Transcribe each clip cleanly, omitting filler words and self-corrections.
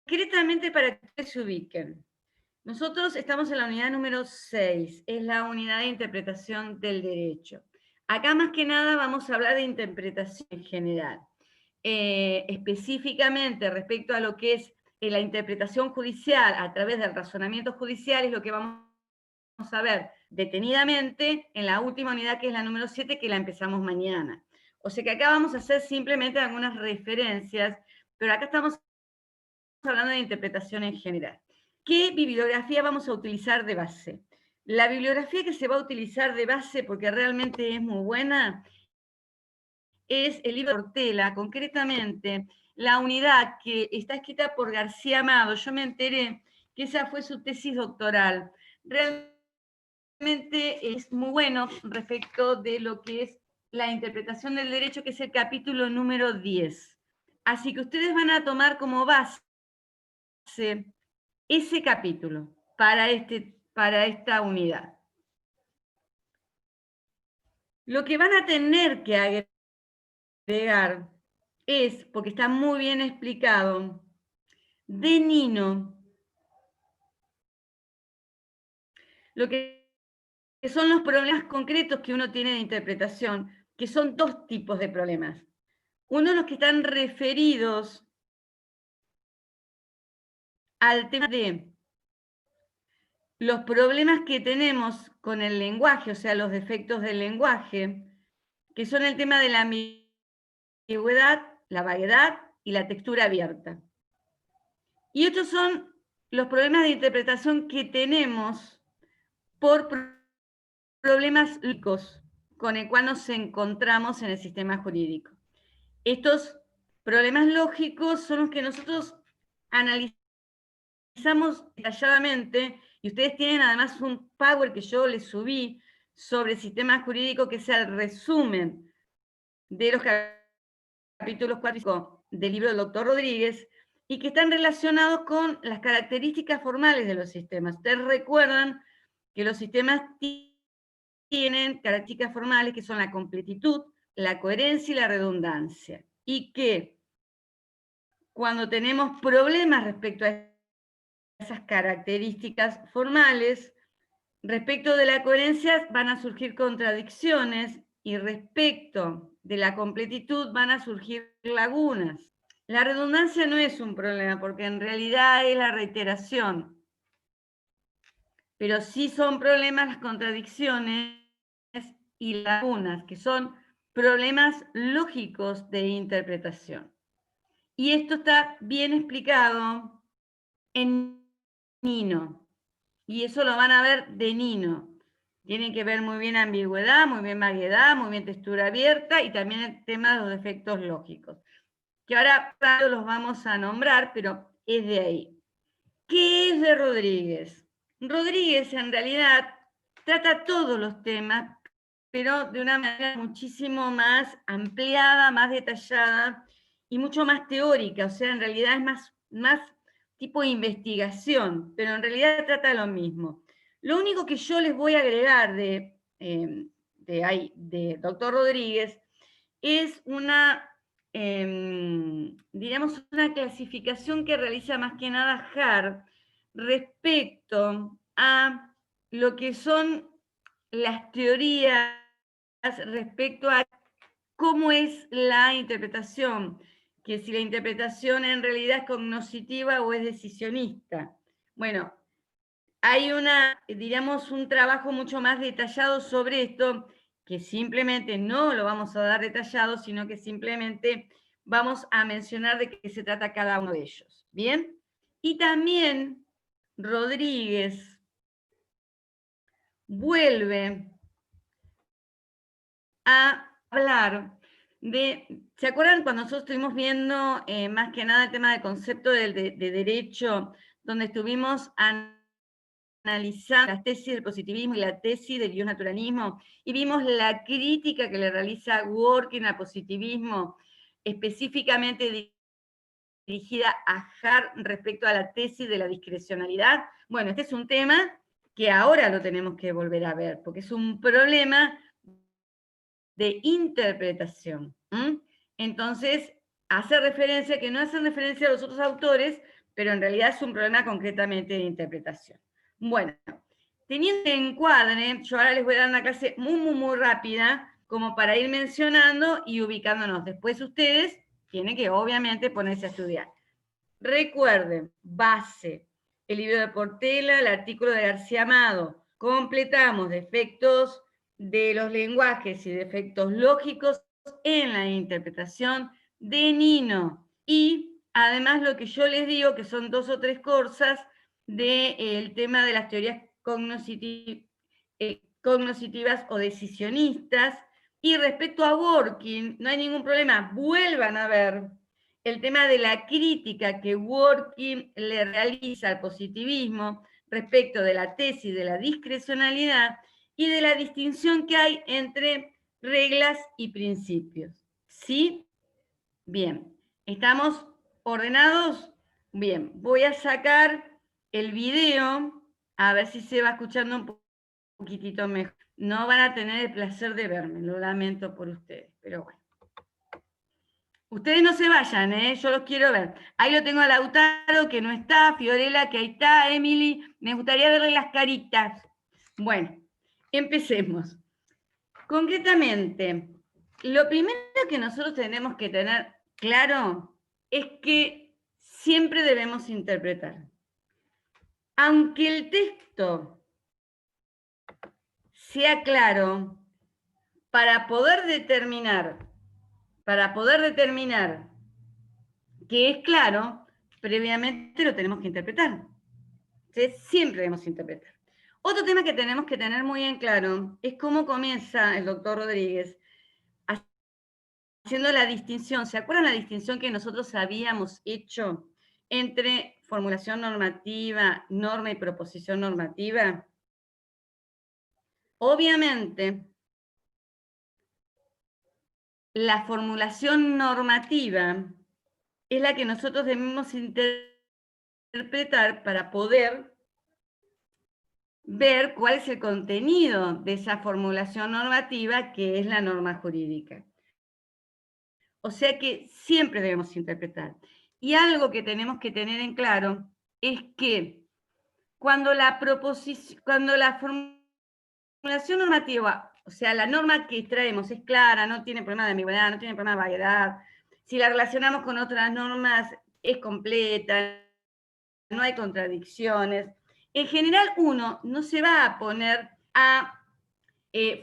Concretamente para que ustedes se ubiquen. Nosotros estamos en la unidad número 6, es la unidad de interpretación del derecho. Acá más que nada vamos a hablar de interpretación en general. Específicamente respecto a lo que es la interpretación judicial a través del razonamiento judicial, es lo que vamos a ver detenidamente en la última unidad, que es la número 7, que la empezamos mañana. O sea que acá vamos a hacer simplemente algunas referencias, pero acá estamos hablando de interpretación en general. ¿Qué bibliografía vamos a utilizar de base? La bibliografía que se va a utilizar de base, porque realmente es muy buena, es el libro de Portela, concretamente la unidad que está escrita por García Amado. Yo me enteré que esa fue su tesis doctoral. Realmente es muy bueno respecto de lo que es la interpretación del derecho, que es el capítulo número 10. Así que ustedes van a tomar como base ese capítulo para esta unidad. Lo que van a tener que agregar es, porque está muy bien explicado, de Nino, lo que son los problemas concretos que uno tiene de interpretación, que son dos tipos de problemas. Uno, los que están referidos al tema de los problemas que tenemos con el lenguaje, o sea, los defectos del lenguaje, que son el tema de la ambigüedad, la vaguedad y la textura abierta. Y estos son los problemas de interpretación que tenemos por problemas lógicos con el cual nos encontramos en el sistema jurídico. Estos problemas lógicos son los que nosotros analizamos detalladamente, y ustedes tienen además un Power que yo les subí sobre el sistema jurídico, que es el resumen de los capítulos 4 y 5 del libro del doctor Rodríguez, y que están relacionados con las características formales de los sistemas. Ustedes recuerdan que los sistemas tienen características formales que son la completitud, la coherencia y la redundancia, y que cuando tenemos problemas respecto a esas características formales, respecto de la coherencia van a surgir contradicciones, y respecto de la completitud van a surgir lagunas. La redundancia no es un problema, porque en realidad es la reiteración, pero sí son problemas las contradicciones y lagunas, que son problemas lógicos de interpretación. Y esto está bien explicado en Nino, y eso lo van a ver de Nino. Tienen que ver muy bien ambigüedad, muy bien vaguedad, muy bien textura abierta, y también el tema de los defectos lógicos, que ahora los vamos a nombrar, pero es de ahí. ¿Qué es de Rodríguez? Rodríguez en realidad trata todos los temas, pero de una manera muchísimo más ampliada, más detallada y mucho más teórica. O sea, en realidad es más tipo investigación, pero en realidad trata lo mismo. Lo único que yo les voy a agregar de doctor Rodríguez es diríamos, una clasificación que realiza más que nada Hart respecto a lo que son las teorías respecto a cómo es la interpretación, que si la interpretación en realidad es cognoscitiva o es decisionista. Bueno, hay diríamos, un trabajo mucho más detallado sobre esto, que simplemente no lo vamos a dar detallado, sino que simplemente vamos a mencionar de qué se trata cada uno de ellos. ¿Bien? Y también Rodríguez vuelve a hablar ¿se acuerdan cuando nosotros estuvimos viendo más que nada el tema del concepto de derecho, donde estuvimos analizando las tesis del positivismo y la tesis del bionaturalismo, y vimos la crítica que le realiza Dworkin al positivismo, específicamente dirigida a Hart respecto a la tesis de la discrecionalidad? Bueno, este es un tema que ahora lo tenemos que volver a ver, porque es un problema de interpretación. Entonces, hace referencia, que no hacen referencia a los otros autores, pero en realidad es un problema concretamente de interpretación. Bueno, teniendo en encuadre, yo ahora les voy a dar una clase muy rápida, como para ir mencionando y ubicándonos. Después ustedes tienen que obviamente ponerse a estudiar. Recuerden, base, el libro de Portela, el artículo de García Amado. Completamos defectos de los lenguajes y defectos lógicos en la interpretación de Nino. Y además lo que yo les digo, que son 2 o 3 cosas del tema de las teorías cognitivas o decisionistas. Y respecto a Working, no hay ningún problema, vuelvan a ver el tema de la crítica que Working le realiza al positivismo respecto de la tesis de la discrecionalidad y de la distinción que hay entre reglas y principios. ¿Sí? Bien. ¿Estamos ordenados? Bien. Voy a sacar el video, a ver si se va escuchando un poquitito mejor. No van a tener el placer de verme, lo lamento por ustedes, pero bueno. Ustedes no se vayan, yo los quiero ver. Ahí lo tengo a Lautaro, que no está, Fiorella, que ahí está, Emily. Me gustaría verle las caritas. Bueno, empecemos. Concretamente, lo primero que nosotros tenemos que tener claro es que siempre debemos interpretar. Aunque el texto sea claro, para poder determinar que es claro, previamente lo tenemos que interpretar. Entonces, siempre debemos interpretar. Otro tema que tenemos que tener muy en claro es cómo comienza el doctor Rodríguez haciendo la distinción. ¿Se acuerdan la distinción que nosotros habíamos hecho entre formulación normativa, norma y proposición normativa? Obviamente, la formulación normativa es la que nosotros debemos interpretar para poder ver cuál es el contenido de esa formulación normativa que es la norma jurídica. O sea que siempre debemos interpretar. Y algo que tenemos que tener en claro es que cuando la formulación normativa, o sea, la norma que extraemos es clara, no tiene problema de ambigüedad, no tiene problema de vaguedad, si la relacionamos con otras normas es completa, no hay contradicciones. En general, uno no se va a poner a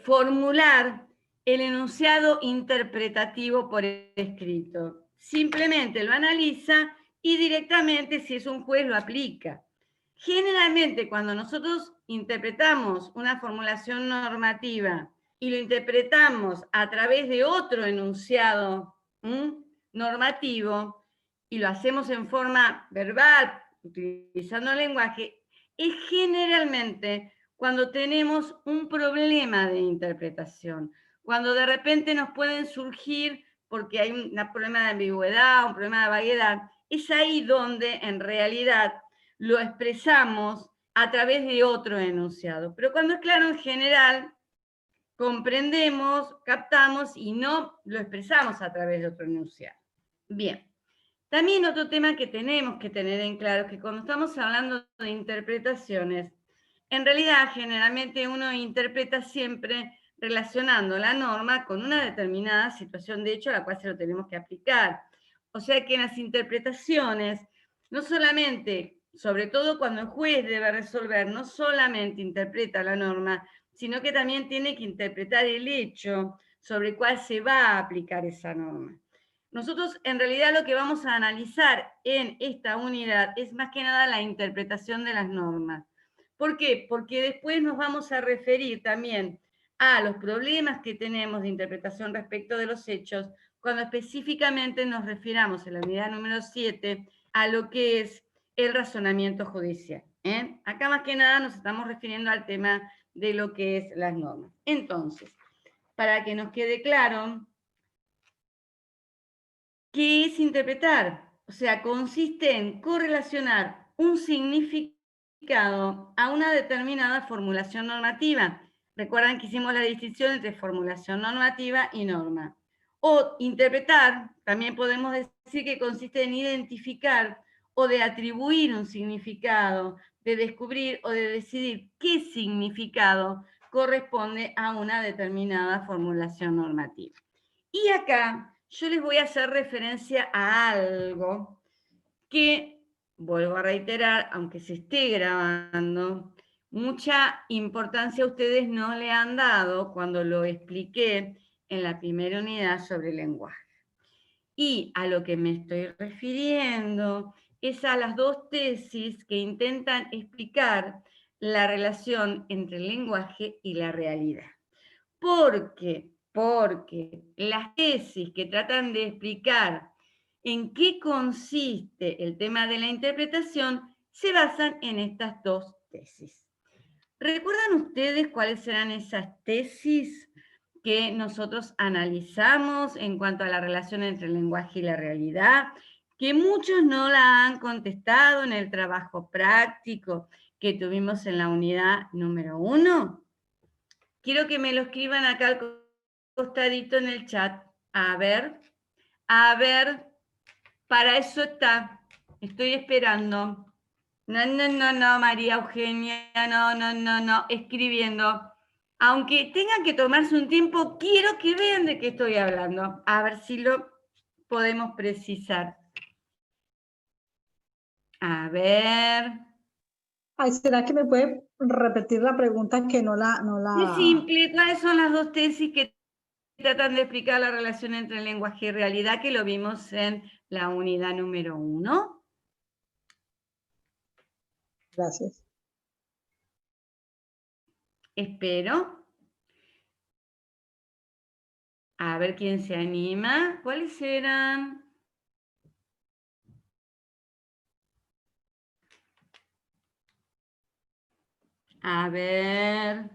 formular el enunciado interpretativo por escrito. Simplemente lo analiza y directamente, si es un juez, lo aplica. Generalmente, cuando nosotros interpretamos una formulación normativa y lo interpretamos a través de otro enunciado normativo y lo hacemos en forma verbal, utilizando el lenguaje, es generalmente cuando tenemos un problema de interpretación, cuando de repente nos pueden surgir, porque hay un problema de ambigüedad, un problema de vaguedad, es ahí donde en realidad lo expresamos a través de otro enunciado. Pero cuando es claro, en general, comprendemos, captamos y no lo expresamos a través de otro enunciado. Bien. También otro tema que tenemos que tener en claro es que cuando estamos hablando de interpretaciones, en realidad generalmente uno interpreta siempre relacionando la norma con una determinada situación de hecho a la cual se lo tenemos que aplicar. O sea que en las interpretaciones, no solamente, sobre todo cuando el juez debe resolver, no solamente interpreta la norma, sino que también tiene que interpretar el hecho sobre el cual se va a aplicar esa norma. Nosotros en realidad lo que vamos a analizar en esta unidad es más que nada la interpretación de las normas. ¿Por qué? Porque después nos vamos a referir también a los problemas que tenemos de interpretación respecto de los hechos, cuando específicamente nos refiramos en la unidad número 7 a lo que es el razonamiento judicial. Acá más que nada nos estamos refiriendo al tema de lo que es las normas. Entonces, para que nos quede claro, ¿qué es interpretar? O sea, consiste en correlacionar un significado a una determinada formulación normativa. Recuerdan que hicimos la distinción entre formulación normativa y norma. O interpretar, también podemos decir que consiste en identificar o de atribuir un significado, de descubrir o de decidir qué significado corresponde a una determinada formulación normativa. Y acá yo les voy a hacer referencia a algo que, vuelvo a reiterar, aunque se esté grabando, mucha importancia ustedes no le han dado cuando lo expliqué en la primera unidad sobre el lenguaje. Y a lo que me estoy refiriendo es a las dos tesis que intentan explicar la relación entre el lenguaje y la realidad. Porque las tesis que tratan de explicar en qué consiste el tema de la interpretación se basan en estas dos tesis. ¿Recuerdan ustedes cuáles serán esas tesis que nosotros analizamos en cuanto a la relación entre el lenguaje y la realidad? Que muchos no la han contestado en el trabajo práctico que tuvimos en la unidad número 1. Quiero que me lo escriban acá al costadito en el chat. A ver, para eso está. Estoy esperando. No, María Eugenia, no, escribiendo. Aunque tengan que tomarse un tiempo, quiero que vean de qué estoy hablando. A ver si lo podemos precisar. A ver. Ay, ¿será que me puede repetir la pregunta que no la... Es simple. ¿Cuáles son las dos tesis que tratan de explicar la relación entre lenguaje y realidad que lo vimos en la unidad número 1? Gracias. Espero. A ver quién se anima. ¿Cuáles eran? A ver.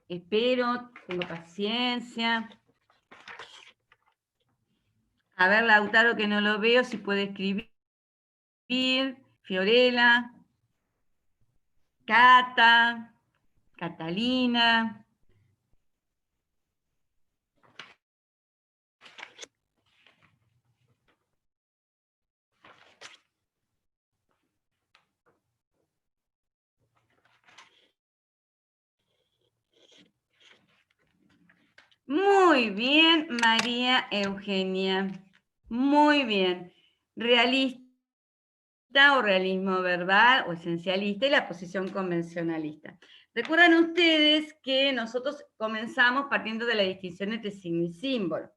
Espero, tengo paciencia. A ver, Lautaro, que no lo veo, si puede escribir. Fiorella. Cata. Catalina. Muy bien, María Eugenia. Muy bien. Realista o realismo verbal o esencialista y la posición convencionalista. Recuerdan ustedes que nosotros comenzamos partiendo de la distinción entre signo y símbolo.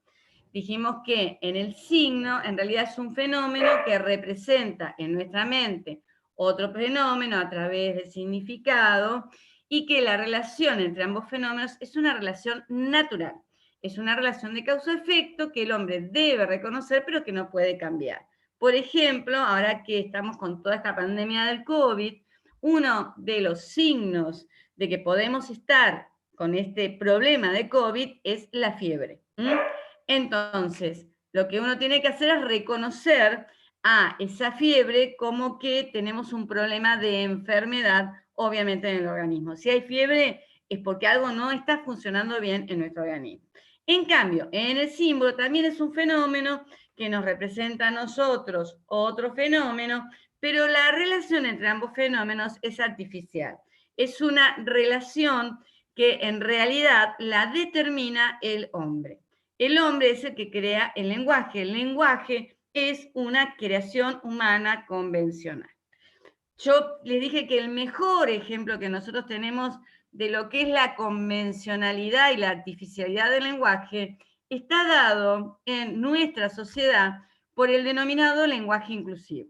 Dijimos que en el signo en realidad es un fenómeno que representa en nuestra mente otro fenómeno a través del significado y que la relación entre ambos fenómenos es una relación natural. Es una relación de causa-efecto que el hombre debe reconocer pero que no puede cambiar. Por ejemplo, ahora que estamos con toda esta pandemia del COVID, uno de los signos de que podemos estar con este problema de COVID es la fiebre. Entonces, lo que uno tiene que hacer es reconocer a esa fiebre como que tenemos un problema de enfermedad, obviamente, en el organismo. Si hay fiebre, es porque algo no está funcionando bien en nuestro organismo. En cambio, en el símbolo también es un fenómeno que nos representa a nosotros otro fenómeno, pero la relación entre ambos fenómenos es artificial. Es una relación que en realidad la determina el hombre. El hombre es el que crea el lenguaje. El lenguaje es una creación humana convencional. Yo les dije que el mejor ejemplo que nosotros tenemos de lo que es la convencionalidad y la artificialidad del lenguaje está dado en nuestra sociedad por el denominado lenguaje inclusivo.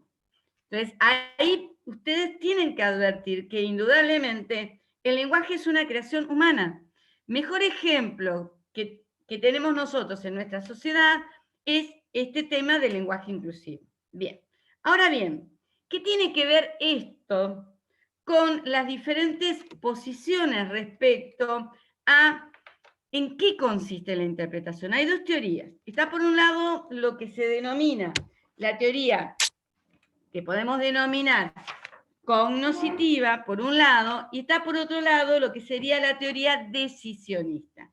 Entonces, ahí ustedes tienen que advertir que indudablemente el lenguaje es una creación humana. Mejor ejemplo que tenemos nosotros en nuestra sociedad es este tema del lenguaje inclusivo. Bien, ahora bien, ¿qué tiene que ver esto con las diferentes posiciones respecto a en qué consiste la interpretación? Hay dos teorías. Está por un lado lo que se denomina la teoría que podemos denominar cognoscitiva, por un lado, y está por otro lado lo que sería la teoría decisionista.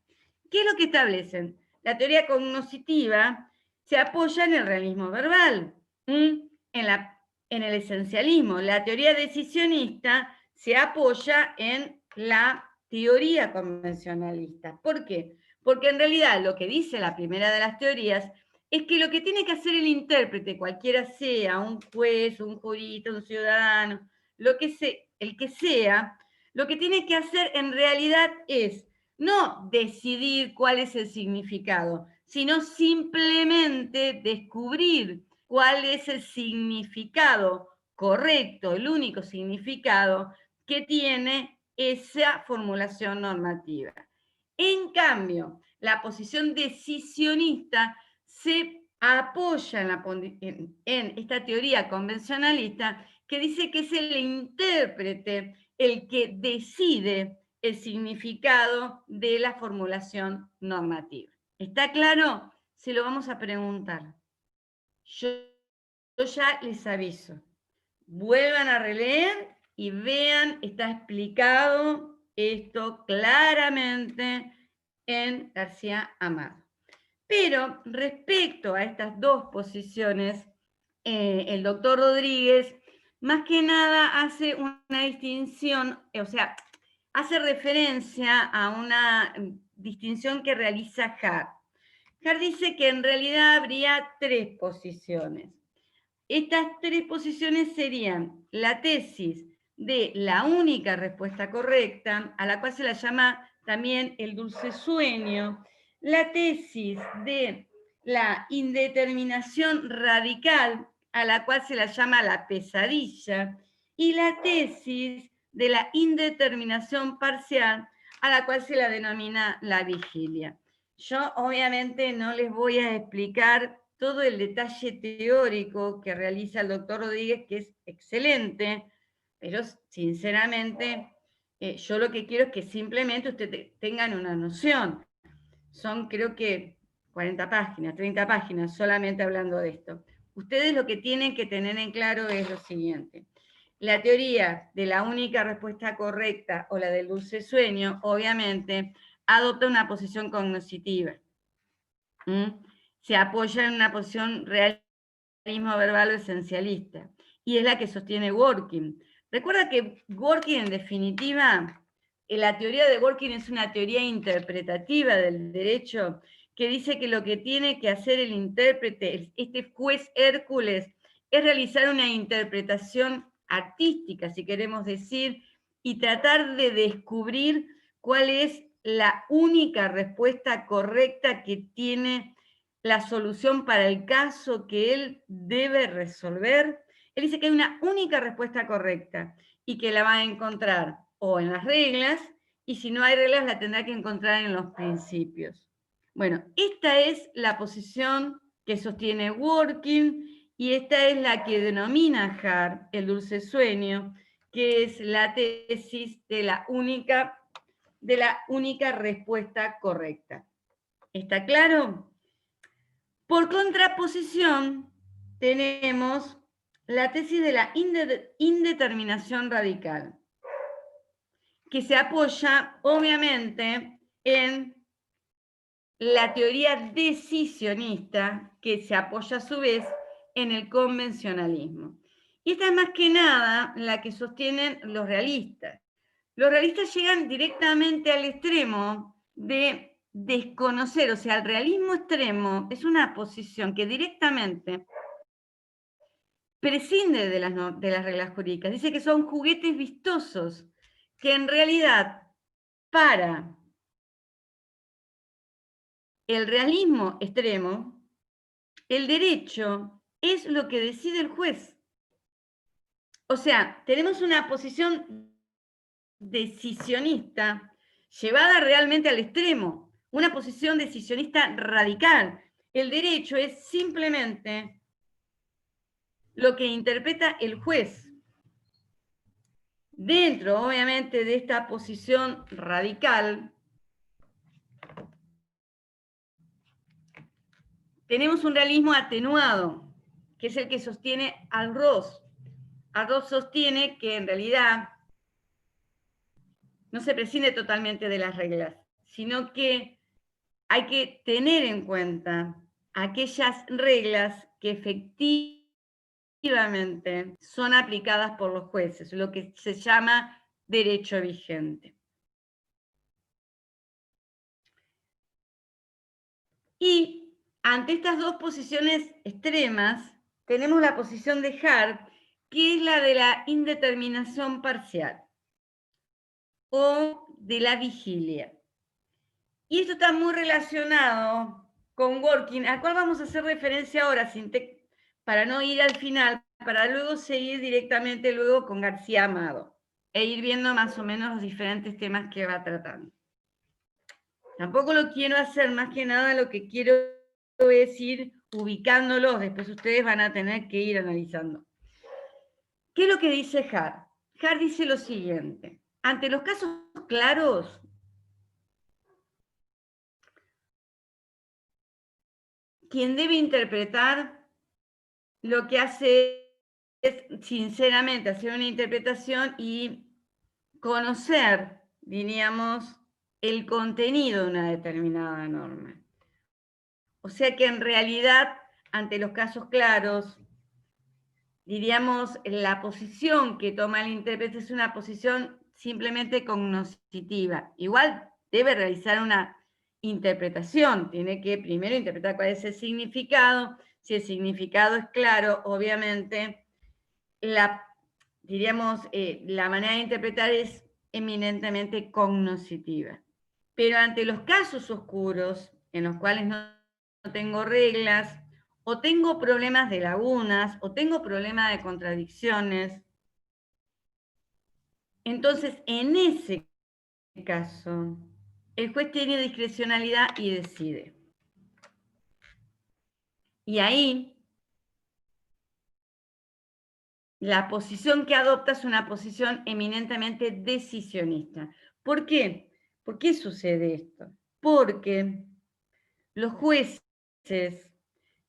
¿Qué es lo que establecen? la teoría cognoscitiva se apoya en el realismo verbal, en el esencialismo. La teoría decisionista se apoya en la teoría convencionalista. ¿Por qué? Porque en realidad lo que dice la primera de las teorías es que lo que tiene que hacer el intérprete, cualquiera sea, un juez, un jurista, un ciudadano, el que sea, lo que tiene que hacer en realidad es no decidir cuál es el significado, sino simplemente descubrir cuál es el significado correcto, el único significado que tiene esa formulación normativa. En cambio, la posición decisionista se apoya en esta teoría convencionalista que dice que es el intérprete el que decide el significado de la formulación normativa. ¿Está claro? Se lo vamos a preguntar. Yo ya les aviso. Vuelvan a releer y vean, está explicado esto claramente en García Amado. Pero respecto a estas dos posiciones, el doctor Rodríguez más que nada hace una distinción, o sea, hace referencia a una distinción que realiza Hart. Hart dice que en realidad habría tres posiciones. Estas tres posiciones serían la tesis de la única respuesta correcta, a la cual se la llama también el dulce sueño, la tesis de la indeterminación radical, a la cual se la llama la pesadilla, y la tesis de la indeterminación parcial, a la cual se la denomina la vigilia. Yo obviamente no les voy a explicar todo el detalle teórico que realiza el doctor Rodríguez, que es excelente, pero sinceramente yo lo que quiero es que simplemente ustedes tengan una noción. Son creo que 40 páginas, 30 páginas solamente hablando de esto. Ustedes lo que tienen que tener en claro es lo siguiente. La teoría de la única respuesta correcta o la del dulce sueño, obviamente, adopta una posición cognoscitiva. Se apoya en una posición realismo verbal o esencialista, y es la que sostiene Dworkin. Recuerda que Dworkin, en definitiva, la teoría de Dworkin es una teoría interpretativa del derecho que dice que lo que tiene que hacer el intérprete, este juez Hércules, es realizar una interpretación artística, si queremos decir, y tratar de descubrir cuál es la única respuesta correcta que tiene la solución para el caso que él debe resolver. Él dice que hay una única respuesta correcta y que la va a encontrar o en las reglas, y si no hay reglas la tendrá que encontrar en los principios. Bueno, esta es la posición que sostiene Dworkin y esta es la que denomina Hart el dulce sueño, que es la tesis de la única respuesta correcta. ¿Está claro? Por contraposición, tenemos la tesis de la indeterminación radical, que se apoya obviamente en la teoría decisionista, que se apoya a su vez en el convencionalismo. Y esta es más que nada la que sostienen los realistas. Los realistas llegan directamente al extremo de desconocer, o sea, el realismo extremo es una posición que directamente prescinde de las reglas jurídicas. Dice que son juguetes vistosos, que en realidad para el realismo extremo, el derecho es lo que decide el juez. O sea, tenemos una posición decisionista llevada realmente al extremo, una posición decisionista radical. El derecho es simplemente lo que interpreta el juez. Dentro, obviamente, de esta posición radical, tenemos un realismo atenuado, que es el que sostiene Alroz. Alroz sostiene que en realidad no se prescinde totalmente de las reglas, sino que hay que tener en cuenta aquellas reglas que efectivamente son aplicadas por los jueces, lo que se llama derecho vigente. Y ante estas dos posiciones extremas, tenemos la posición de Hart, que es la de la indeterminación parcial o de la vigilia. Y esto está muy relacionado con Dworkin, al cual vamos a hacer referencia ahora, para no ir al final, para luego seguir directamente luego con García Amado, e ir viendo más o menos los diferentes temas que va tratando. Tampoco lo quiero hacer, más que nada lo que quiero es ir ubicándolos, después ustedes van a tener que ir analizando. ¿Qué es lo que dice Hart? Hart dice lo siguiente: ante los casos claros, quien debe interpretar lo que hace es, sinceramente, hacer una interpretación y conocer, diríamos, el contenido de una determinada norma. O sea que en realidad, ante los casos claros, diríamos, la posición que toma el intérprete es una posición simplemente cognoscitiva. Igual debe realizar una interpretación, tiene que primero interpretar cuál es el significado. Si el significado es claro, obviamente, diríamos, la manera de interpretar es eminentemente cognoscitiva. Pero ante los casos oscuros, en los cuales no tengo reglas, o tengo problemas de lagunas, o tengo problemas de contradicciones, entonces en ese caso, el juez tiene discrecionalidad y decide. Y ahí, la posición que adopta es una posición eminentemente decisionista. ¿Por qué? ¿Por qué sucede esto? Porque los jueces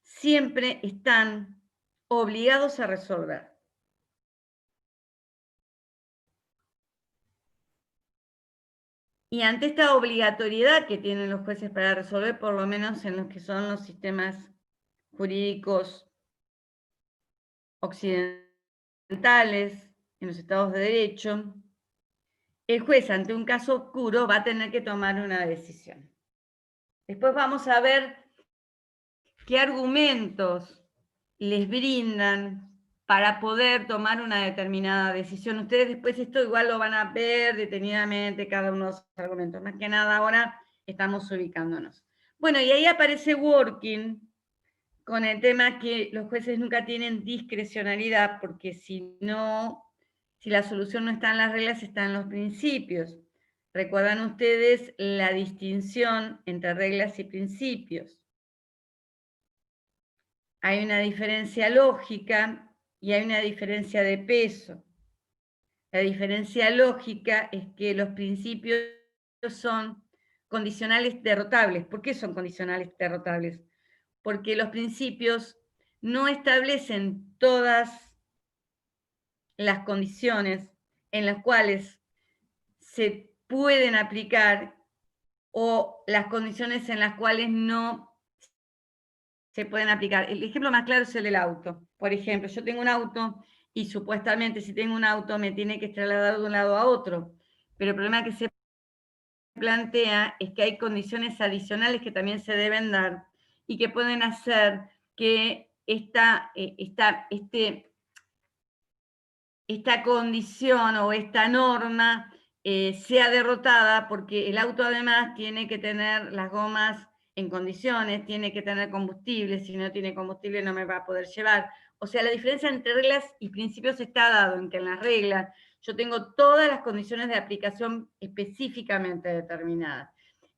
siempre están obligados a resolver. Y ante esta obligatoriedad que tienen los jueces para resolver, por lo menos en los que son los sistemas jurídicos occidentales, en los estados de derecho, el juez ante un caso oscuro va a tener que tomar una decisión. Después vamos a ver qué argumentos les brindan para poder tomar una determinada decisión. Ustedes después esto igual lo van a ver detenidamente, cada uno de los argumentos. Más que nada ahora estamos ubicándonos. Bueno, y ahí aparece Dworkin con el tema que los jueces nunca tienen discrecionalidad, porque si la solución no está en las reglas, está en los principios. ¿Recuerdan ustedes la distinción entre reglas y principios? Hay una diferencia lógica y hay una diferencia de peso. La diferencia lógica es que los principios son condicionales derrotables. ¿Por qué son condicionales derrotables? Porque los principios no establecen todas las condiciones en las cuales se pueden aplicar o las condiciones en las cuales no se pueden aplicar. El ejemplo más claro es el del auto. Por ejemplo, yo tengo un auto y supuestamente si tengo un auto me tiene que trasladar de un lado a otro, pero el problema que se plantea es que hay condiciones adicionales que también se deben dar y que pueden hacer que esta condición o esta norma sea derrotada, porque el auto además tiene que tener las gomas en condiciones, tiene que tener combustible, si no tiene combustible no me va a poder llevar. O sea, la diferencia entre reglas y principios está dado en que en las reglas yo tengo todas las condiciones de aplicación específicamente determinadas.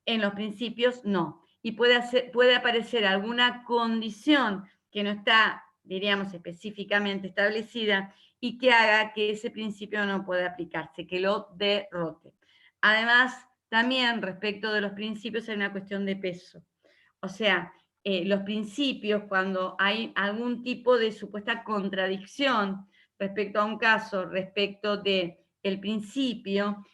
En los principios no. Y puede aparecer alguna condición que no está, diríamos, específicamente establecida y que haga que ese principio no pueda aplicarse, que lo derrote. Además, también respecto de los principios hay una cuestión de peso. O sea, los principios, cuando hay algún tipo de supuesta contradicción respecto a un caso, respecto del principio,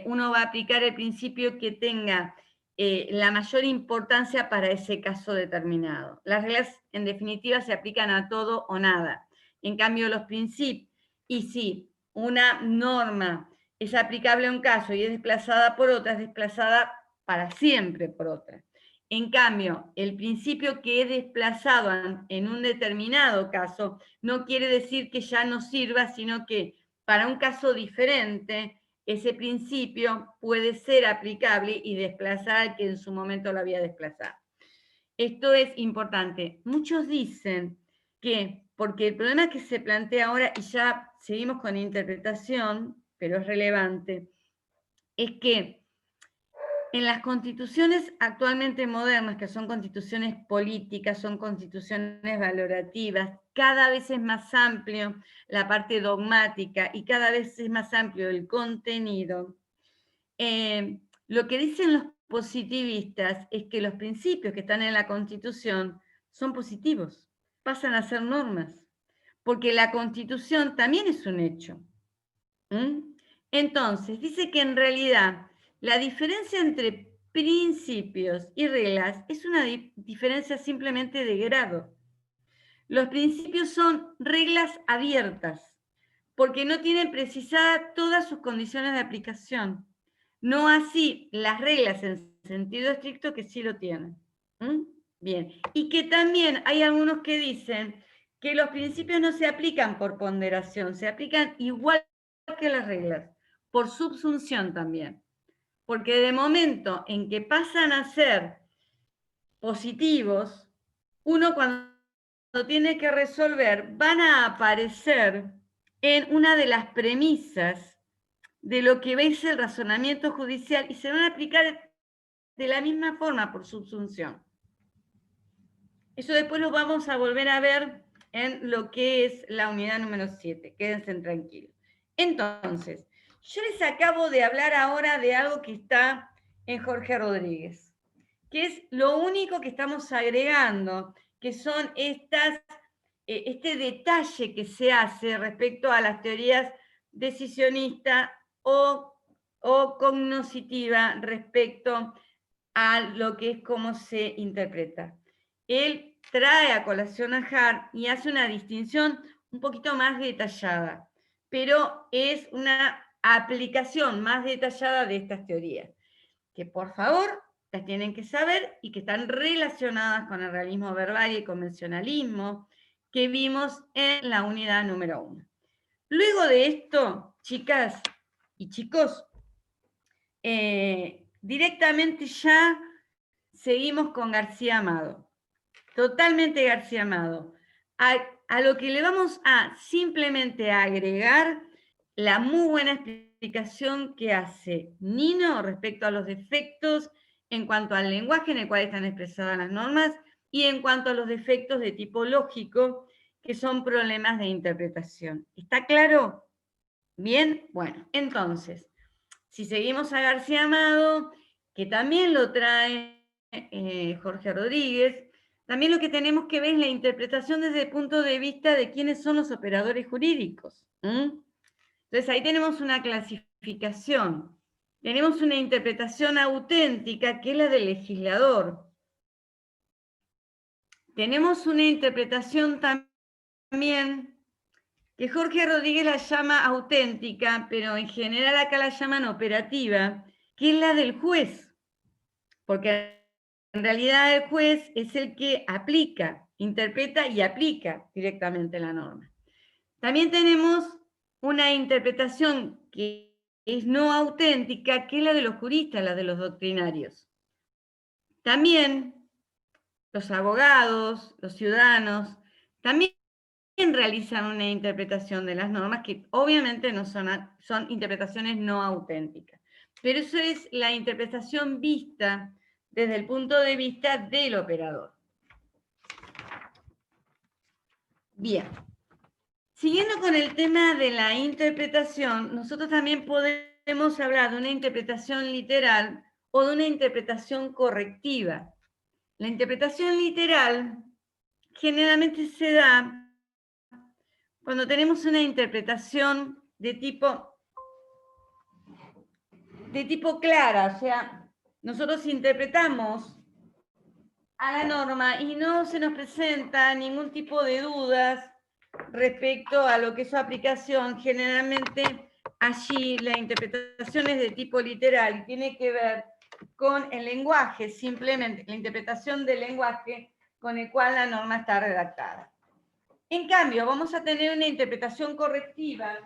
uno va a aplicar el principio que tenga la mayor importancia para ese caso determinado. Las reglas, en definitiva, se aplican a todo o nada. En cambio, los principios, y si una norma es aplicable a un caso y es desplazada por otra, es desplazada para siempre por otra. En cambio, el principio que es desplazado en un determinado caso no quiere decir que ya no sirva, sino que para un caso diferente, ese principio puede ser aplicable y desplazar al que en su momento lo había desplazado. Esto es importante. Muchos dicen que, porque el problema que se plantea ahora, y ya seguimos con interpretación, pero es relevante, es que en las constituciones actualmente modernas, que son constituciones políticas, son constituciones valorativas, cada vez es más amplio la parte dogmática y cada vez es más amplio el contenido. Lo que dicen los positivistas es que los principios que están en la Constitución son positivos, pasan a ser normas, porque la Constitución también es un hecho. Entonces, dice que en realidad la diferencia entre principios y reglas es una diferencia simplemente de grado. Los principios son reglas abiertas, porque no tienen precisadas todas sus condiciones de aplicación. No así las reglas en sentido estricto que sí lo tienen. Bien, y que también hay algunos que dicen que los principios no se aplican por ponderación, se aplican igual que las reglas, por subsunción también. Porque de momento en que pasan a ser positivos, uno cuando tiene que resolver van a aparecer en una de las premisas de lo que veis el razonamiento judicial y se van a aplicar de la misma forma por subsunción. Eso después lo vamos a volver a ver en lo que es la unidad número 7. Quédense tranquilos. Entonces, yo les acabo de hablar ahora de algo que está en Jorge Rodríguez, que es lo único que estamos agregando, que son este detalle que se hace respecto a las teorías decisionista o cognoscitiva respecto a lo que es cómo se interpreta. Él trae a colación a Hart y hace una distinción un poquito más detallada, pero es una aplicación más detallada de estas teorías, que por favor las tienen que saber y que están relacionadas con el realismo verbal y el convencionalismo que vimos en la unidad número 1. Luego de esto, chicas y chicos, directamente ya seguimos con García Amado. Totalmente García Amado. A lo que le vamos a simplemente agregar la muy buena explicación que hace Nino respecto a los defectos en cuanto al lenguaje en el cual están expresadas las normas y en cuanto a los defectos de tipo lógico, que son problemas de interpretación. ¿Está claro? Bien, bueno, entonces, si seguimos a García Amado, que también lo trae Jorge Rodríguez, también lo que tenemos que ver es la interpretación desde el punto de vista de quiénes son los operadores jurídicos. Entonces ahí tenemos una clasificación. Tenemos una interpretación auténtica, que es la del legislador. Tenemos una interpretación también que Jorge Rodríguez la llama auténtica, pero en general acá la llaman operativa, que es la del juez. Porque en realidad el juez es el que aplica, interpreta y aplica directamente la norma. También tenemos una interpretación que es no auténtica, que es la de los juristas, la de los doctrinarios. También los abogados, los ciudadanos, también realizan una interpretación de las normas que obviamente no son interpretaciones no auténticas. Pero eso es la interpretación vista desde el punto de vista del operador. Bien. Siguiendo con el tema de la interpretación, nosotros también podemos hablar de una interpretación literal o de una interpretación correctiva. La interpretación literal generalmente se da cuando tenemos una interpretación de tipo clara, o sea, nosotros interpretamos a la norma y no se nos presenta ningún tipo de dudas respecto a lo que es su aplicación. Generalmente allí la interpretación es de tipo literal y tiene que ver con el lenguaje, simplemente la interpretación del lenguaje con el cual la norma está redactada. En cambio, vamos a tener una interpretación correctiva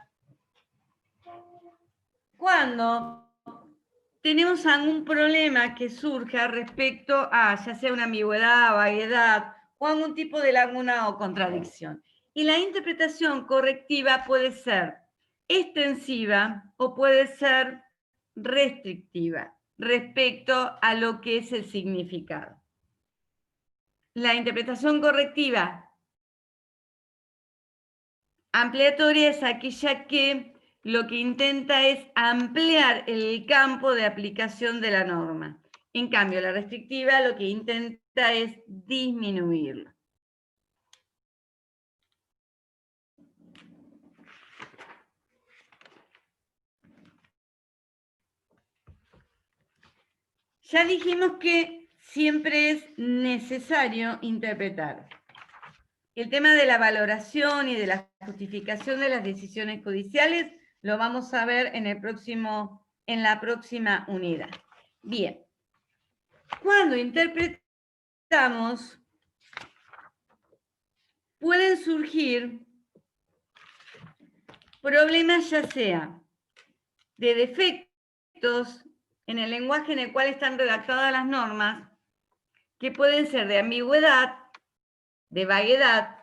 cuando tenemos algún problema que surja respecto a ya sea una ambigüedad, vaguedad o algún tipo de laguna o contradicción. Y la interpretación correctiva puede ser extensiva o puede ser restrictiva respecto a lo que es el significado. La interpretación correctiva ampliatoria es aquella que lo que intenta es ampliar el campo de aplicación de la norma. En cambio, la restrictiva lo que intenta es disminuirlo. Ya dijimos que siempre es necesario interpretar. El tema de la valoración y de la justificación de las decisiones judiciales lo vamos a ver en la próxima unidad. Bien. Cuando interpretamos, pueden surgir problemas ya sea de defectos en el lenguaje en el cual están redactadas las normas, que pueden ser de ambigüedad, de vaguedad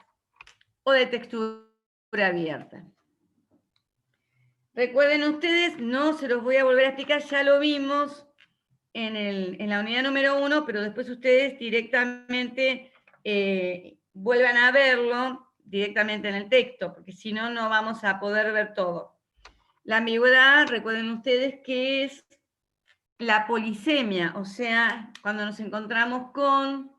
o de textura abierta. Recuerden ustedes, no se los voy a volver a explicar, ya lo vimos en la unidad número 1, pero después ustedes directamente vuelvan a verlo directamente en el texto, porque si no, no vamos a poder ver todo. La ambigüedad, recuerden ustedes que es la polisemia, o sea, cuando nos encontramos con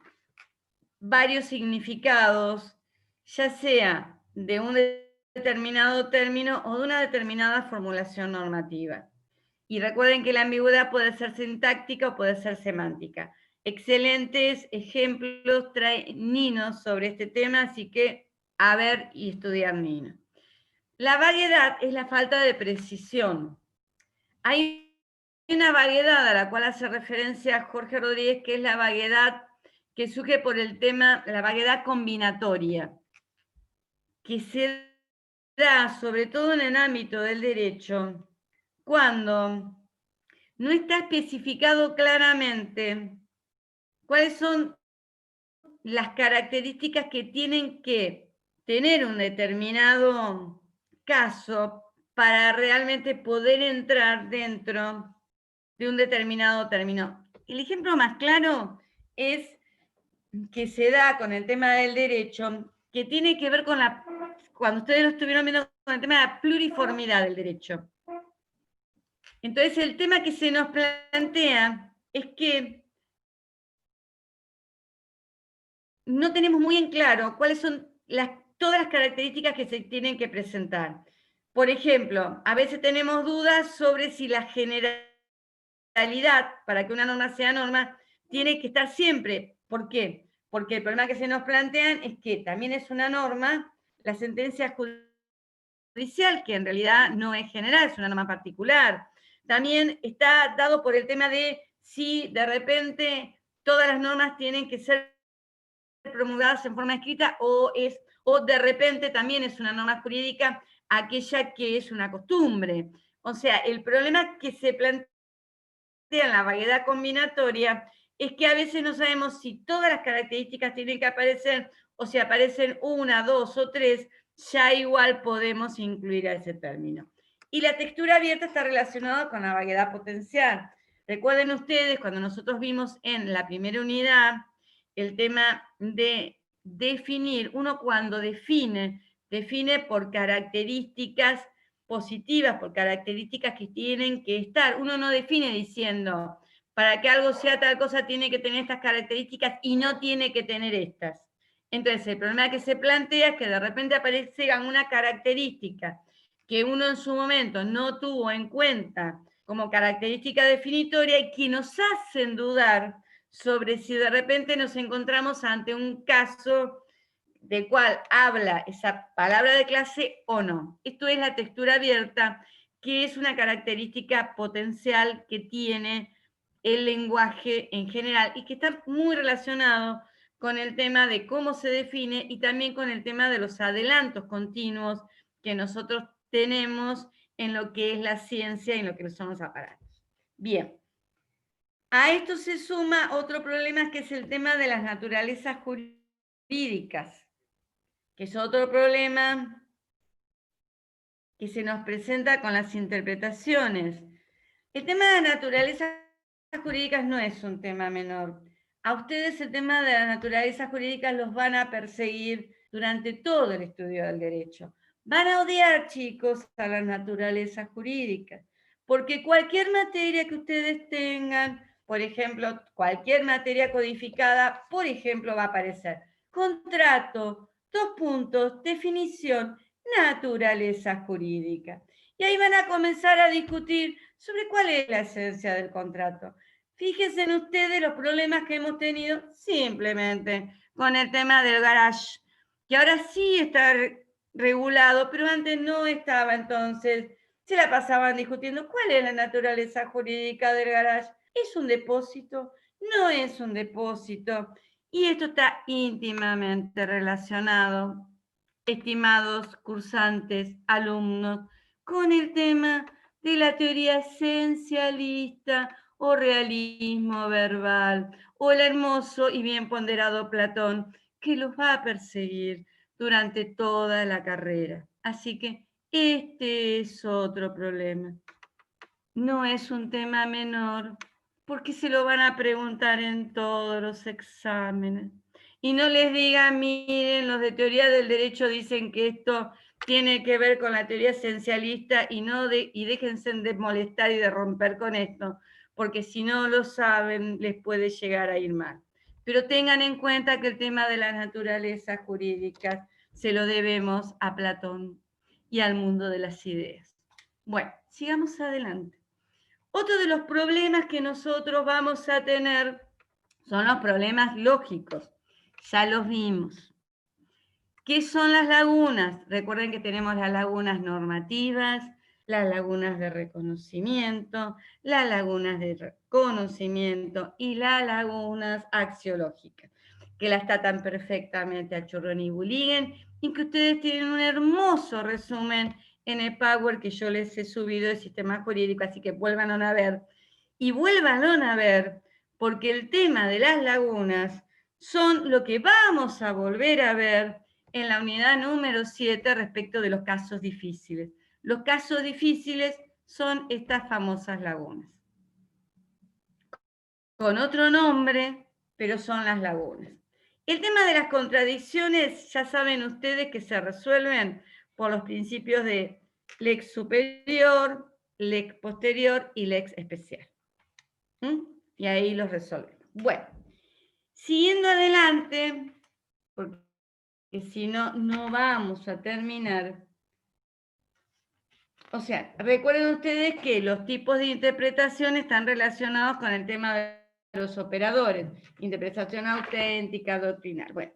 varios significados, ya sea de un determinado término o de una determinada formulación normativa. Y recuerden que la ambigüedad puede ser sintáctica o puede ser semántica. Excelentes ejemplos trae Nino sobre este tema, así que a ver y estudiar Nino. La vaguedad es la falta de precisión. Hay una vaguedad a la cual hace referencia Jorge Rodríguez, que es la vaguedad que surge por el tema, la vaguedad combinatoria, que se da sobre todo en el ámbito del derecho, cuando no está especificado claramente cuáles son las características que tienen que tener un determinado caso para realmente poder entrar dentro de un determinado término. El ejemplo más claro es que se da con el tema del derecho, que tiene que ver con cuando ustedes lo estuvieron viendo, con el tema de la pluriformidad del derecho. Entonces, el tema que se nos plantea es que no tenemos muy en claro cuáles son todas las características que se tienen que presentar. Por ejemplo, a veces tenemos dudas sobre si la generalidad para que una norma sea norma tiene que estar siempre. ¿Por qué? Porque el problema que se nos plantean es que también es una norma la sentencia judicial, que en realidad no es general, es una norma particular. También está dado por el tema de si de repente todas las normas tienen que ser promulgadas en forma escrita o de repente también es una norma jurídica aquella que es una costumbre. O sea, el problema que se plantea en la vaguedad combinatoria es que a veces no sabemos si todas las características tienen que aparecer o si aparecen una, dos o tres, ya igual podemos incluir a ese término. Y la textura abierta está relacionada con la vaguedad potencial. Recuerden ustedes, cuando nosotros vimos en la primera unidad el tema de definir, uno cuando define por características positivas, por características que tienen que estar. Uno no define diciendo, para que algo sea tal cosa tiene que tener estas características y no tiene que tener estas. Entonces, el problema que se plantea es que de repente aparece una característica que uno en su momento no tuvo en cuenta como característica definitoria y que nos hacen dudar sobre si de repente nos encontramos ante un caso del cual habla esa palabra de clase o no. Esto es la textura abierta, que es una característica potencial que tiene el lenguaje en general y que está muy relacionado con el tema de cómo se define y también con el tema de los adelantos continuos que nosotros tenemos en lo que es la ciencia y en lo que son los aparatos. Bien, a esto se suma otro problema que es el tema de las naturalezas jurídicas, que es otro problema que se nos presenta con las interpretaciones. El tema de las naturalezas jurídicas no es un tema menor. A ustedes el tema de las naturalezas jurídicas los van a perseguir durante todo el estudio del derecho. Van a odiar, chicos, a las naturalezas jurídicas, porque cualquier materia que ustedes tengan, por ejemplo, cualquier materia codificada, por ejemplo, va a aparecer contrato, 2 puntos, definición, naturaleza jurídica. Y ahí van a comenzar a discutir sobre cuál es la esencia del contrato. Fíjense en ustedes los problemas que hemos tenido simplemente con el tema del garage, que ahora sí está regulado, pero antes no estaba, entonces se la pasaban discutiendo cuál es la naturaleza jurídica del garage. ¿Es un depósito? ¿No es un depósito? Y esto está íntimamente relacionado, estimados cursantes, alumnos, con el tema de la teoría esencialista o realismo verbal, o el hermoso y bien ponderado Platón, que los va a perseguir durante toda la carrera. Así que este es otro problema. No es un tema menor, porque se lo van a preguntar en todos los exámenes. Y no les digan, miren, los de teoría del derecho dicen que esto tiene que ver con la teoría esencialista y déjense de molestar y de romper con esto, porque si no lo saben les puede llegar a ir mal. Pero tengan en cuenta que el tema de las naturalezas jurídicas se lo debemos a Platón y al mundo de las ideas. Bueno, sigamos adelante. Otro de los problemas que nosotros vamos a tener son los problemas lógicos. Ya los vimos. ¿Qué son las lagunas? Recuerden que tenemos las lagunas normativas, las lagunas de reconocimiento, las lagunas de conocimiento y las lagunas axiológicas, que las tratan perfectamente a Churrón y Bulliguen y que ustedes tienen un hermoso resumen en el Power que yo les he subido de sistema jurídico, así que vuélvanlo a ver. Y vuélvanlo a ver, porque el tema de las lagunas son lo que vamos a volver a ver en la unidad número 7 respecto de los casos difíciles. Los casos difíciles son estas famosas lagunas. Con otro nombre, pero son las lagunas. El tema de las contradicciones, ya saben ustedes que se resuelven por los principios de lex superior, lex posterior y lex especial. Y ahí los resolvemos. Bueno, siguiendo adelante, porque si no, no vamos a terminar. O sea, recuerden ustedes que los tipos de interpretación están relacionados con el tema de los operadores, interpretación auténtica, doctrinal. Bueno,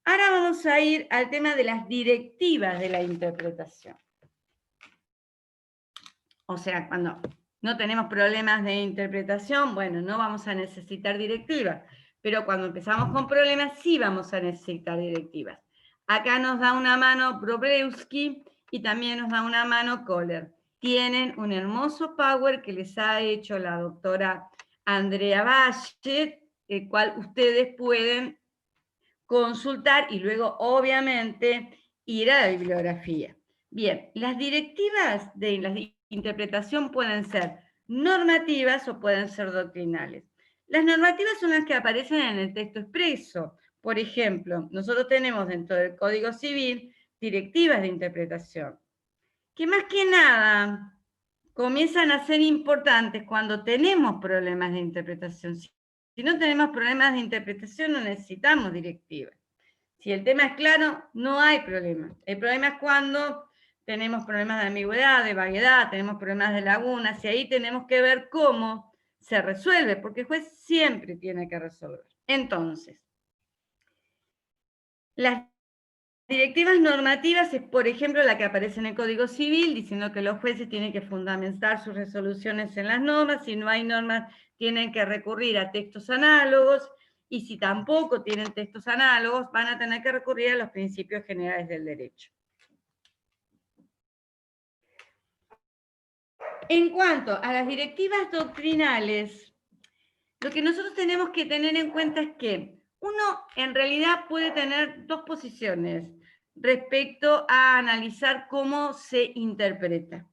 ahora vamos a ir al tema de las directivas de la interpretación. O sea, cuando no tenemos problemas de interpretación, bueno, no vamos a necesitar directivas, pero cuando empezamos con problemas sí vamos a necesitar directivas. Acá nos da una mano Wroblewski y también nos da una mano Kohler. Tienen un hermoso Power que les ha hecho la doctora Andrea Valle, el cual ustedes pueden consultar y luego, obviamente, ir a la bibliografía. Bien, las directivas de la interpretación pueden ser normativas o pueden ser doctrinales. Las normativas son las que aparecen en el texto expreso. Por ejemplo, nosotros tenemos dentro del Código Civil directivas de interpretación, que más que nada comienzan a ser importantes cuando tenemos problemas de interpretación. Si no tenemos problemas de interpretación, no necesitamos directivas. Si el tema es claro, no hay problema. El problema es cuando tenemos problemas de ambigüedad, de vaguedad, tenemos problemas de lagunas, y ahí tenemos que ver cómo se resuelve, porque el juez siempre tiene que resolver. Entonces, las directivas normativas es, por ejemplo, la que aparece en el Código Civil, diciendo que los jueces tienen que fundamentar sus resoluciones en las normas, si no hay normas tienen que recurrir a textos análogos, y si tampoco tienen textos análogos, van a tener que recurrir a los principios generales del derecho. En cuanto a las directivas doctrinales, lo que nosotros tenemos que tener en cuenta es que uno en realidad puede tener dos posiciones respecto a analizar cómo se interpreta.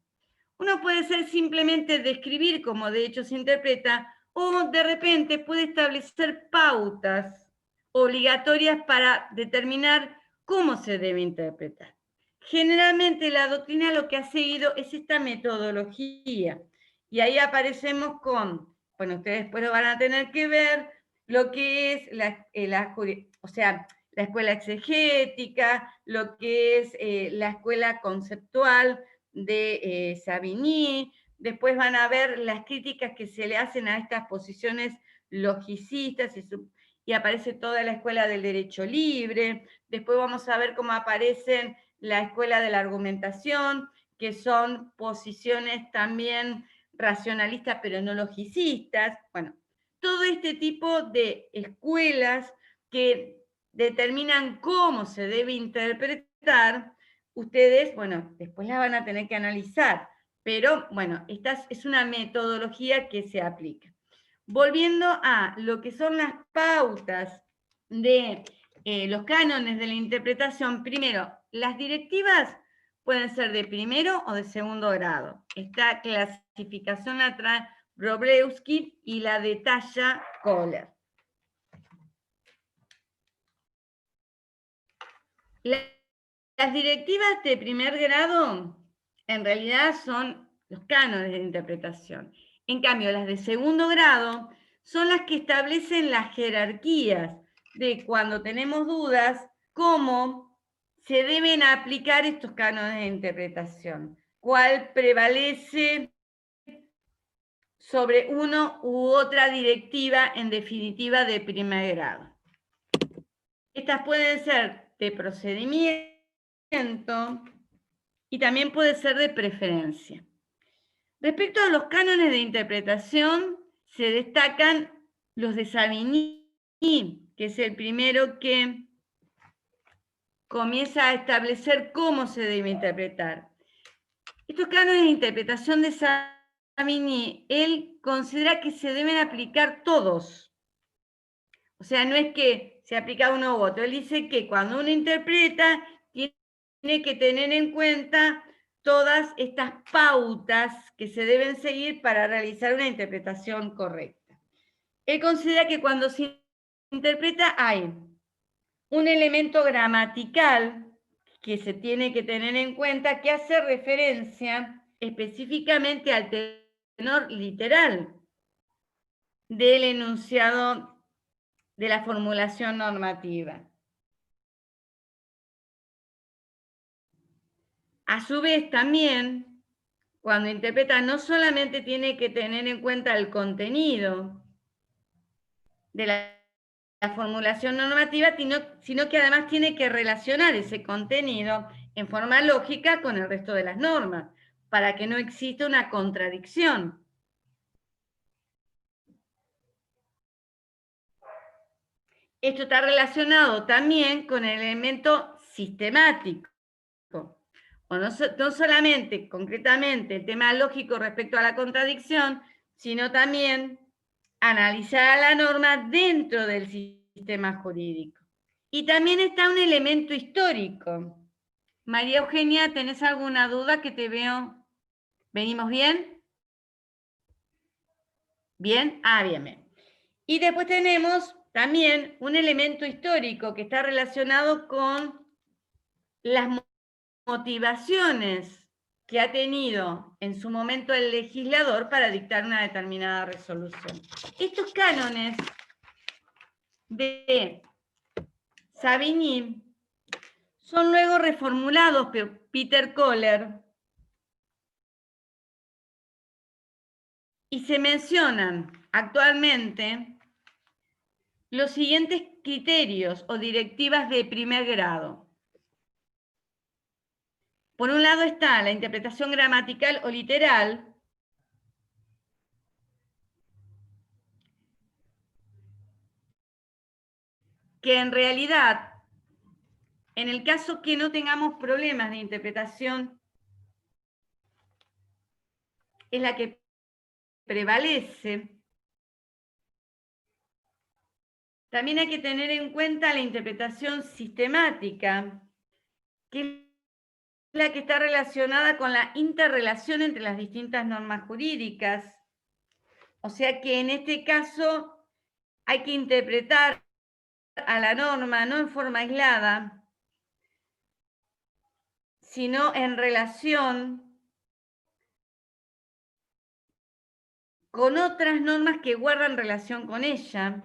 Uno puede ser simplemente describir cómo de hecho se interpreta, o de repente puede establecer pautas obligatorias para determinar cómo se debe interpretar. Generalmente la doctrina lo que ha seguido es esta metodología, y ahí aparecemos con, bueno, ustedes después lo van a tener que ver, lo que es la escuela exegética, lo que es la escuela conceptual de Savigny. Después van a ver las críticas que se le hacen a estas posiciones logicistas, y aparece toda la escuela del derecho libre. Después vamos a ver cómo aparecen la escuela de la argumentación, que son posiciones también racionalistas pero no logicistas. Bueno, todo este tipo de escuelas que determinan cómo se debe interpretar, ustedes, bueno, después la van a tener que analizar, pero bueno, esta es una metodología que se aplica. Volviendo a lo que son las pautas de los cánones de la interpretación, primero, las directivas pueden ser de primero o de segundo grado. Esta clasificación la trae Wroblewski y la detalla Kohler. Las directivas de primer grado en realidad son los cánones de interpretación. En cambio, las de segundo grado son las que establecen las jerarquías de cuando tenemos dudas, cómo se deben aplicar estos cánones de interpretación, cuál prevalece sobre uno u otra directiva, en definitiva, de primer grado. Estas pueden ser de procedimiento y también puede ser de preferencia. Respecto a los cánones de interpretación, se destacan los de Savigny, que es el primero que comienza a establecer cómo se debe interpretar. Estos cánones de interpretación de Savigny, él considera que se deben aplicar todos. O sea, no es que se aplica uno u otro. Él dice que cuando uno interpreta, tiene que tener en cuenta todas estas pautas que se deben seguir para realizar una interpretación correcta. Él considera que cuando se interpreta hay un elemento gramatical que se tiene que tener en cuenta, que hace referencia específicamente al tenor literal del enunciado de la formulación normativa. A su vez, también, cuando interpreta, no solamente tiene que tener en cuenta el contenido de la formulación normativa, sino que además tiene que relacionar ese contenido en forma lógica con el resto de las normas, para que no exista una contradicción. Esto está relacionado también con el elemento sistemático. O no solamente concretamente el tema lógico respecto a la contradicción, sino también analizar a la norma dentro del sistema jurídico. Y también está un elemento histórico. María Eugenia, ¿tenés alguna duda? Que te veo. ¿Venimos bien? ¿Bien? Ah, bien. Y después tenemos también un elemento histórico que está relacionado con las motivaciones que ha tenido en su momento el legislador para dictar una determinada resolución. Estos cánones de Savigny son luego reformulados por Peter Kohler y se mencionan actualmente los siguientes criterios o directivas de primer grado. Por un lado está la interpretación gramatical o literal, que en realidad, en el caso que no tengamos problemas de interpretación, es la que prevalece. También hay que tener en cuenta la interpretación sistemática, que es la que está relacionada con la interrelación entre las distintas normas jurídicas. O sea que en este caso hay que interpretar a la norma no en forma aislada, sino en relación con otras normas que guardan relación con ella.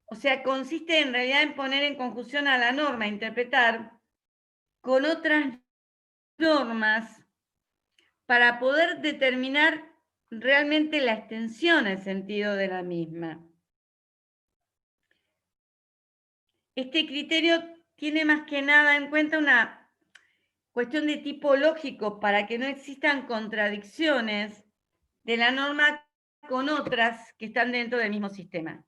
O sea, consiste en realidad en poner en conjunción a la norma, interpretar con otras normas para poder determinar realmente la extensión, el sentido de la misma. Este criterio tiene más que nada en cuenta una cuestión de tipo lógico para que no existan contradicciones de la norma con otras que están dentro del mismo sistema.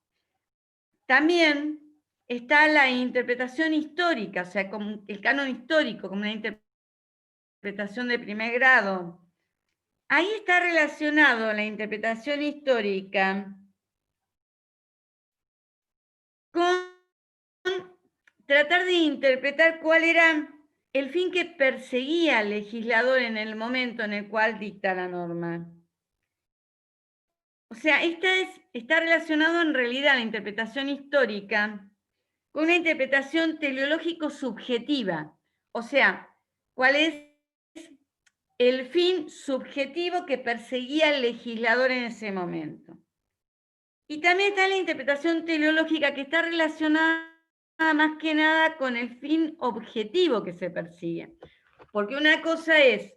También está la interpretación histórica, o sea, como el canon histórico, como una interpretación de primer grado. Ahí está relacionado la interpretación histórica con tratar de interpretar cuál era el fin que perseguía el legislador en el momento en el cual dicta la norma. O sea, está relacionado en realidad la interpretación histórica con una interpretación teleológico subjetiva. O sea, cuál es el fin subjetivo que perseguía el legislador en ese momento. Y también está la interpretación teleológica que está relacionada más que nada con el fin objetivo que se persigue. Porque una cosa es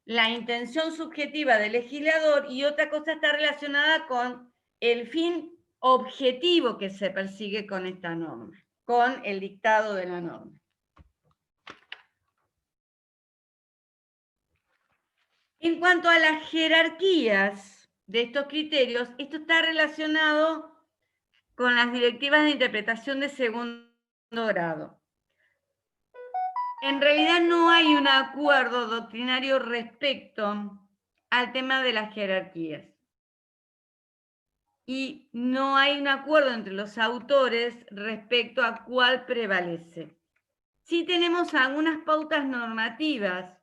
la intención subjetiva del legislador y otra cosa está relacionada con el fin objetivo que se persigue con esta norma, con el dictado de la norma. En cuanto a las jerarquías de estos criterios, esto está relacionado con las directivas de interpretación de segundo grado. En realidad no hay un acuerdo doctrinario respecto al tema de las jerarquías. Y no hay un acuerdo entre los autores respecto a cuál prevalece. Sí tenemos algunas pautas normativas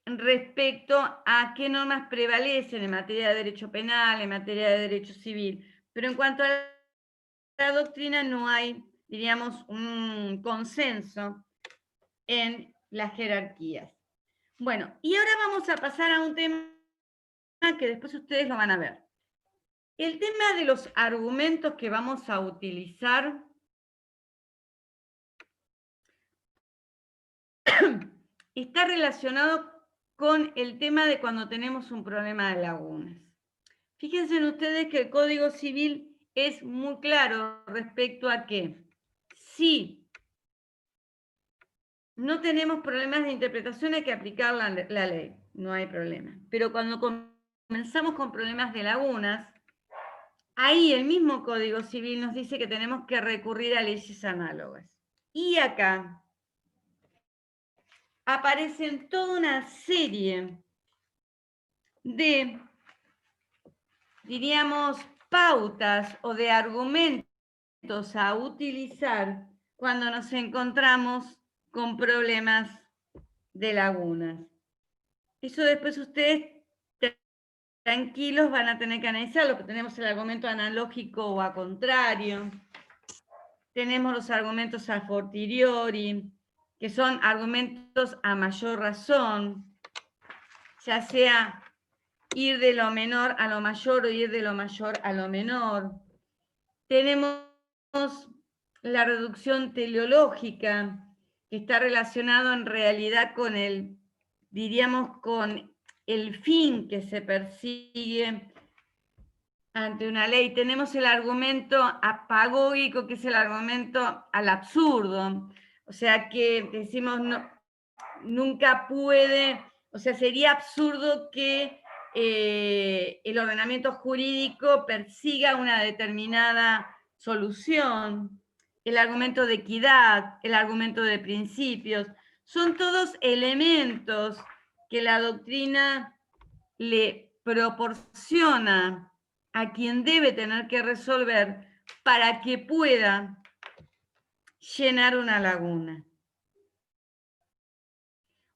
respecto a qué normas prevalecen en materia de derecho penal, en materia de derecho civil, pero en cuanto a la doctrina no hay, diríamos, un consenso en las jerarquías. Bueno, y ahora vamos a pasar a un tema que después ustedes lo van a ver. El tema de los argumentos que vamos a utilizar está relacionado con el tema de cuando tenemos un problema de lagunas. Fíjense en ustedes que el Código Civil es muy claro respecto a que si no tenemos problemas de interpretación hay que aplicar la ley, no hay problema. Pero cuando comenzamos con problemas de lagunas, ahí el mismo Código Civil nos dice que tenemos que recurrir a leyes análogas. Y acá aparecen toda una serie de, diríamos, pautas o de argumentos a utilizar cuando nos encontramos con problemas de lagunas. Eso después ustedes tranquilos van a tener que analizarlo, porque tenemos el argumento analógico o a contrario, tenemos los argumentos a fortiori, que son argumentos a mayor razón, ya sea ir de lo menor a lo mayor o ir de lo mayor a lo menor. Tenemos la reducción teleológica, que está relacionado en realidad con el, diríamos, con el fin que se persigue ante una ley. Tenemos el argumento apagógico, que es el argumento al absurdo. O sea, que decimos, no, nunca puede, o sea, sería absurdo que el ordenamiento jurídico persiga una determinada solución. El argumento de equidad, el argumento de principios, son todos elementos que la doctrina le proporciona a quien debe tener que resolver para que pueda llenar una laguna.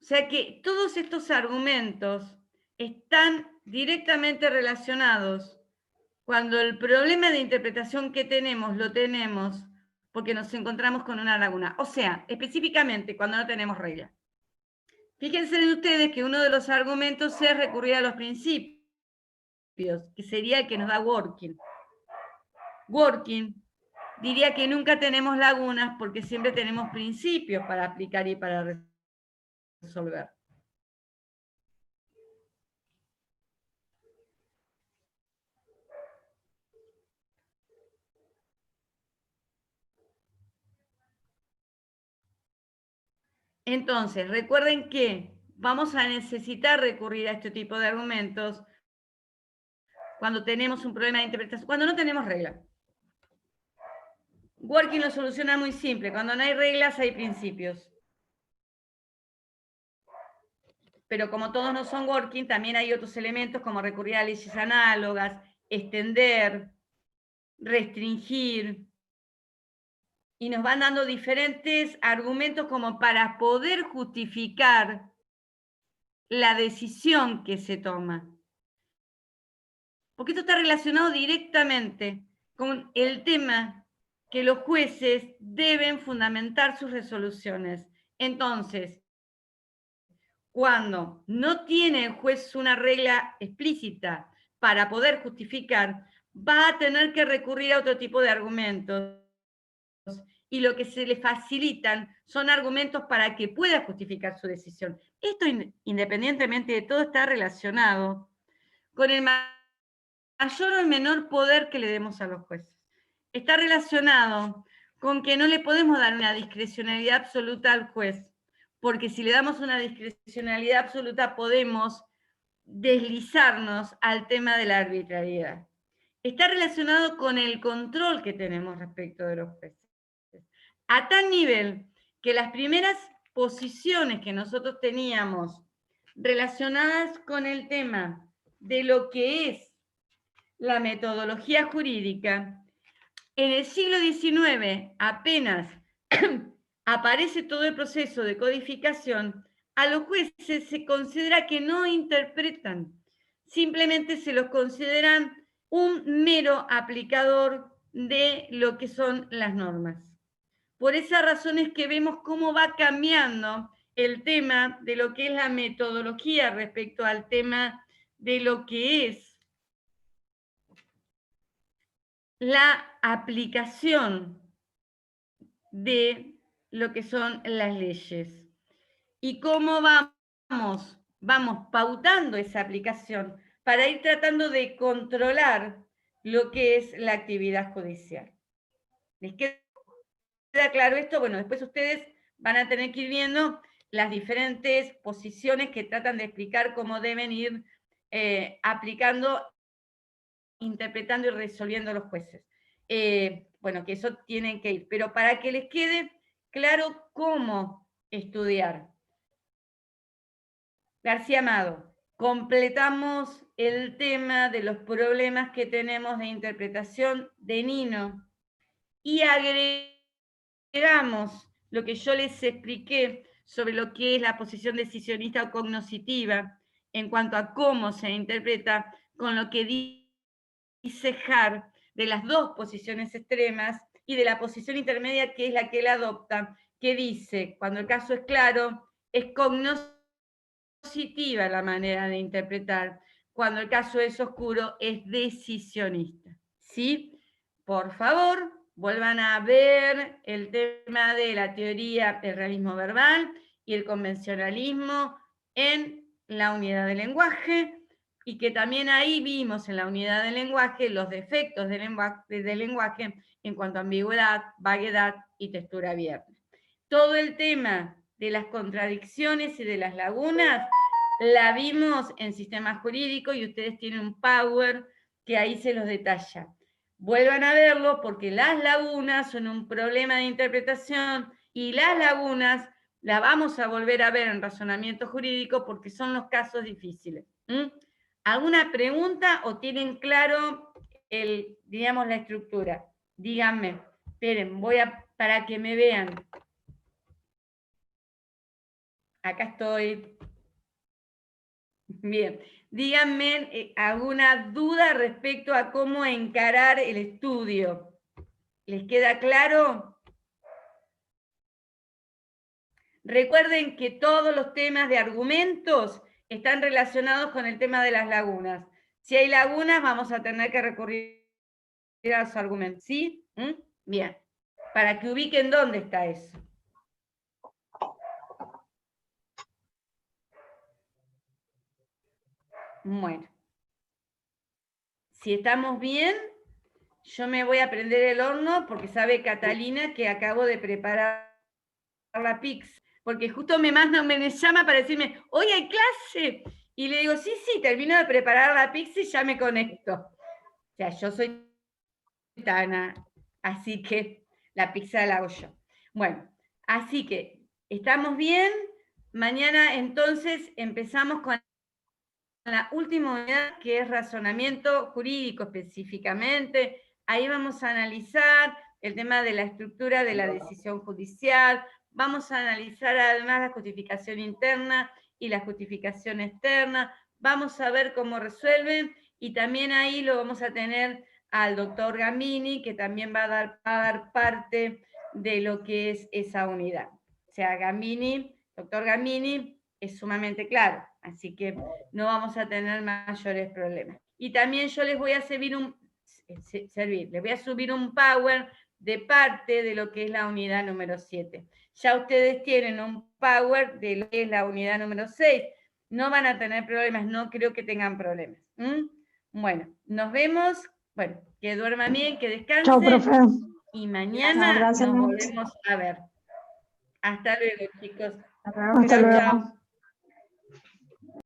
O sea que todos estos argumentos están directamente relacionados cuando el problema de interpretación que tenemos lo tenemos porque nos encontramos con una laguna. O sea, específicamente cuando no tenemos regla. Fíjense ustedes que uno de los argumentos es recurrir a los principios, que sería el que nos da Working. Working diría que nunca tenemos lagunas porque siempre tenemos principios para aplicar y para resolver. Entonces, recuerden que vamos a necesitar recurrir a este tipo de argumentos cuando tenemos un problema de interpretación, cuando no tenemos regla. Working lo soluciona muy simple, cuando no hay reglas hay principios. Pero como todos no son working, también hay otros elementos como recurrir a leyes análogas, extender, restringir, y nos van dando diferentes argumentos como para poder justificar la decisión que se toma. Porque esto está relacionado directamente con el tema que los jueces deben fundamentar sus resoluciones. Entonces, cuando no tiene el juez una regla explícita para poder justificar, va a tener que recurrir a otro tipo de argumentos. Y lo que se le facilitan son argumentos para que pueda justificar su decisión. Esto, independientemente de todo, está relacionado con el mayor o el menor poder que le demos a los jueces. Está relacionado con que no le podemos dar una discrecionalidad absoluta al juez, porque si le damos una discrecionalidad absoluta podemos deslizarnos al tema de la arbitrariedad. Está relacionado con el control que tenemos respecto de los jueces. A tal nivel que las primeras posiciones que nosotros teníamos relacionadas con el tema de lo que es la metodología jurídica, en el siglo XIX apenas aparece todo el proceso de codificación, a los jueces se considera que no interpretan, simplemente se los consideran un mero aplicador de lo que son las normas. Por esa razón es que vemos cómo va cambiando el tema de lo que es la metodología respecto al tema de lo que es la aplicación de lo que son las leyes y cómo vamos pautando esa aplicación para ir tratando de controlar lo que es la actividad judicial. ¿Les queda claro esto? Bueno, después ustedes van a tener que ir viendo las diferentes posiciones que tratan de explicar cómo deben ir aplicando, interpretando y resolviendo los jueces. Bueno, que eso tienen que ir, pero para que les quede claro cómo estudiar. García Amado, completamos el tema de los problemas que tenemos de interpretación de Nino y agregamos lo que yo les expliqué sobre lo que es la posición decisionista o cognoscitiva en cuanto a cómo se interpreta con lo que dice Hart de las dos posiciones extremas y de la posición intermedia que es la que él adopta, que dice, cuando el caso es claro, es cognoscitiva la manera de interpretar, cuando el caso es oscuro, es decisionista. ¿Sí? Por favor, vuelvan a ver el tema de la teoría del realismo verbal y el convencionalismo en la unidad de lenguaje, y que también ahí vimos en la unidad de lenguaje los defectos del lenguaje en cuanto a ambigüedad, vaguedad y textura abierta. Todo el tema de las contradicciones y de las lagunas la vimos en sistemas jurídicos y ustedes tienen un Power que ahí se los detalla. Vuelvan a verlo porque las lagunas son un problema de interpretación y las lagunas las vamos a volver a ver en razonamiento jurídico porque son los casos difíciles. ¿Alguna pregunta o tienen claro digamos, la estructura? Díganme. Esperen, para que me vean. Acá estoy. Bien. Díganme alguna duda respecto a cómo encarar el estudio. ¿Les queda claro? Recuerden que todos los temas de argumentos están relacionados con el tema de las lagunas. Si hay lagunas, vamos a tener que recurrir a los argumentos. ¿Sí? Bien. Para que ubiquen dónde está eso. Bueno. Si estamos bien, yo me voy a prender el horno porque sabe Catalina que acabo de preparar la pizza. Porque justo me llama para decirme, hoy hay clase. Y le digo, sí, termino de preparar la pizza y ya me conecto. O sea, yo soy Tana, así que la pizza la hago yo. Bueno, así que estamos bien. Mañana entonces empezamos con la última unidad, que es razonamiento jurídico específicamente. Ahí vamos a analizar el tema de la estructura de la decisión judicial. Vamos a analizar además la justificación interna y la justificación externa. Vamos a ver cómo resuelven y también ahí lo vamos a tener al doctor Gamini, que también va a dar parte de lo que es esa unidad. O sea, doctor Gamini es sumamente claro, así que no vamos a tener mayores problemas. Y también yo les voy a les voy a subir un Power de parte de lo que es la unidad número 7. Ya ustedes tienen un Power de lo que es la unidad número 6. No van a tener problemas, no creo que tengan problemas. Bueno, nos vemos. Bueno, que duerman bien, que descansen. Chao, profe. Y mañana Gracias. nos volvemos a ver. Hasta luego, chicos. Hasta luego.